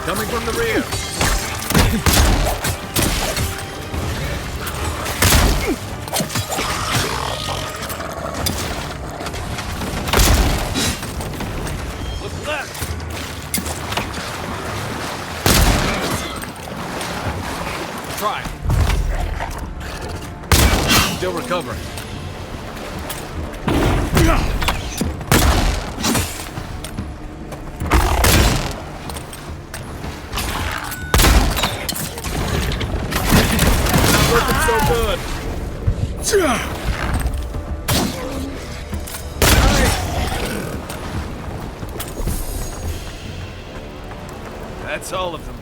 Coming from the rear. Look left. Try. Still recovering. Good. That's all of them.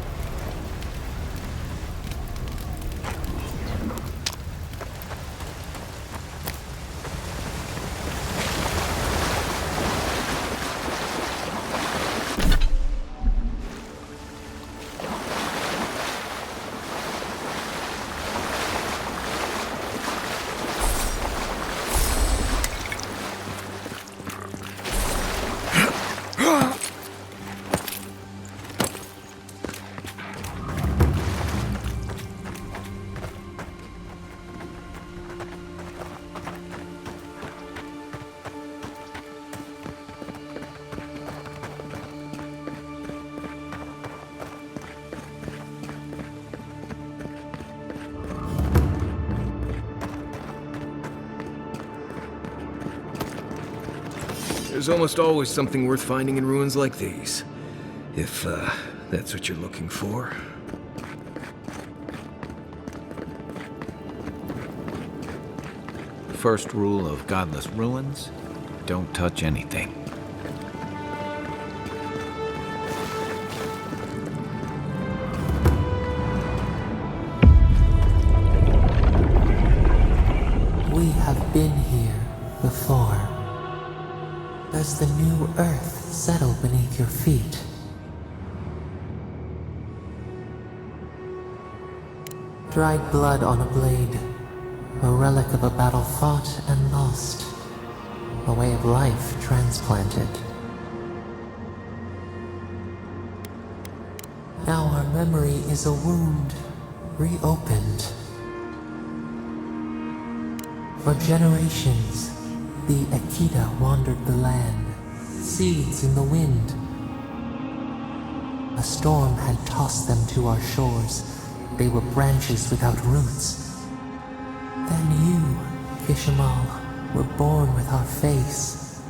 There's almost always something worth finding in ruins like these. If, that's what you're looking for. First rule of Godless Ruins, don't touch anything. been here before. Does the new earth settle beneath your feet? Dried blood on a blade, a relic of a battle fought and lost, a way of life transplanted. Now our memory is a wound reopened. For generations, the Akita wandered the land, seeds in the wind. A storm had tossed them to our shores. They were branches without roots. Then you, Kishimal, were born with our face.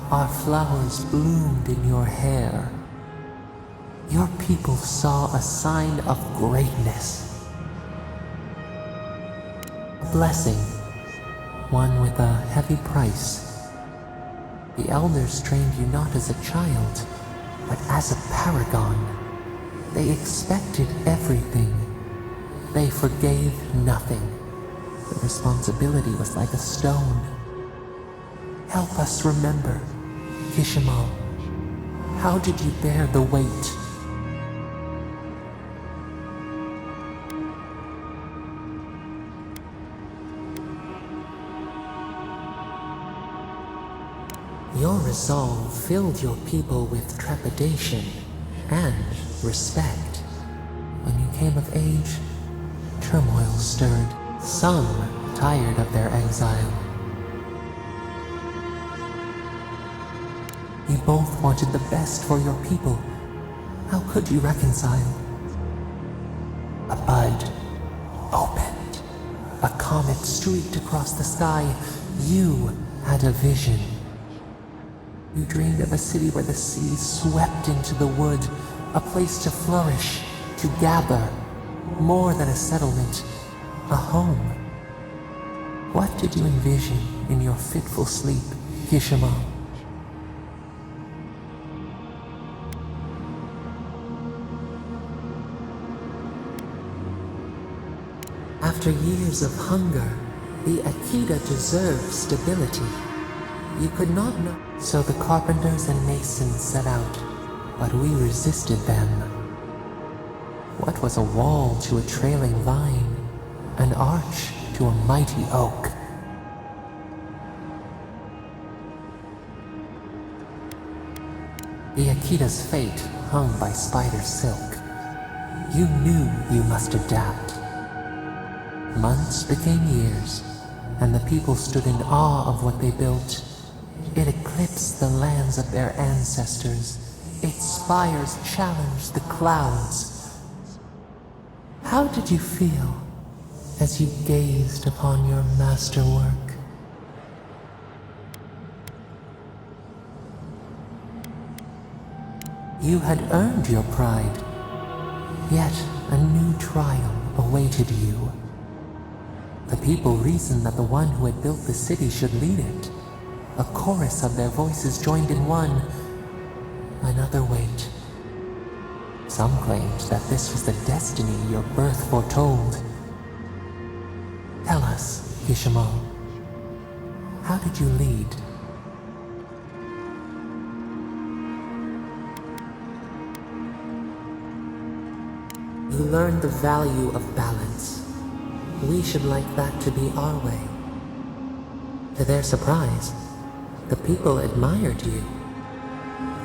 Our flowers bloomed in your hair. Your people saw a sign of greatness. A blessing, one with a heavy price. The elders trained you not as a child, but as a paragon. They expected everything. They forgave nothing. The responsibility was like a stone. Help us remember, Kishimal. How did you bear the weight? Your resolve filled your people with trepidation and respect. When you came of age, turmoil stirred. Some tired of their exile. You both wanted the best for your people. How could you reconcile? A bud opened. A comet streaked across the sky. You had a vision. You dreamed of a city where the sea swept into the wood, a place to flourish, to gather, more than a settlement, a home. What did you envision in your fitful sleep, Kishimal? After years of hunger, the Akita deserved stability. You could not know. So the carpenters and masons set out, but we resisted them. What was a wall to a trailing vine? An arch to a mighty oak? The Akita's fate hung by spider silk. You knew you must adapt. Months became years, and the people stood in awe of what they built. It eclipsed the lands of their ancestors. Its spires challenged the clouds. How did you feel as you gazed upon your masterwork? You had earned your pride, yet a new trial awaited you. The people reasoned that the one who had built the city should lead it. A chorus of their voices joined in one. Another weight. Some claimed that this was the destiny your birth foretold. Tell us, Kishimal, how did you lead? You learned the value of balance. We should like that to be our way. To their surprise, the people admired you.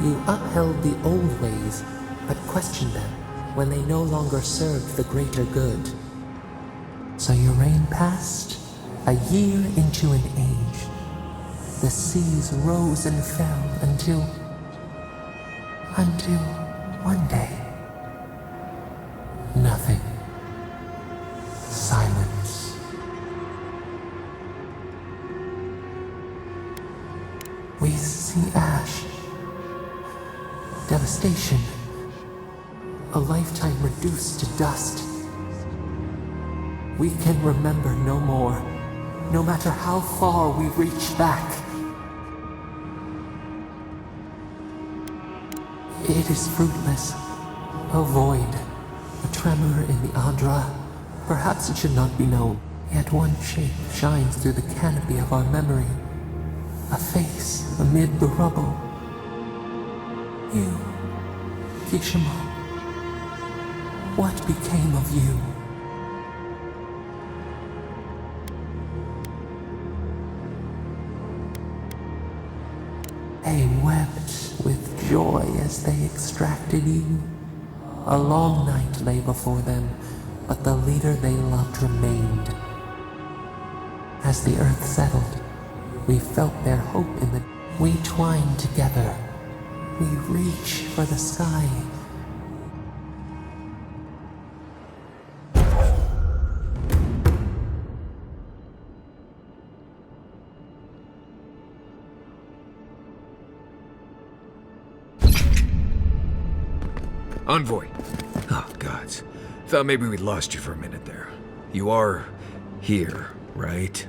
You upheld the old ways, but questioned them when they no longer served the greater good. So your reign passed, a year into an age. The seas rose and fell until one day, nothing. Silence. We see ash, devastation, a lifetime reduced to dust. We can remember no more, no matter how far we reach back. It is fruitless, a void, a tremor in the Adra. Perhaps it should not be known. Yet one shape shines through the canopy of our memory. A face amid the rubble. You, Kishimo. What became of you? They wept with joy as they extracted you. A long night lay before them, but the leader they loved remained. As the earth settled, we felt their hope in the... We twined together. We reach for the sky. Envoy! Oh, gods. Thought maybe we'd lost you for a minute there. You are here, right?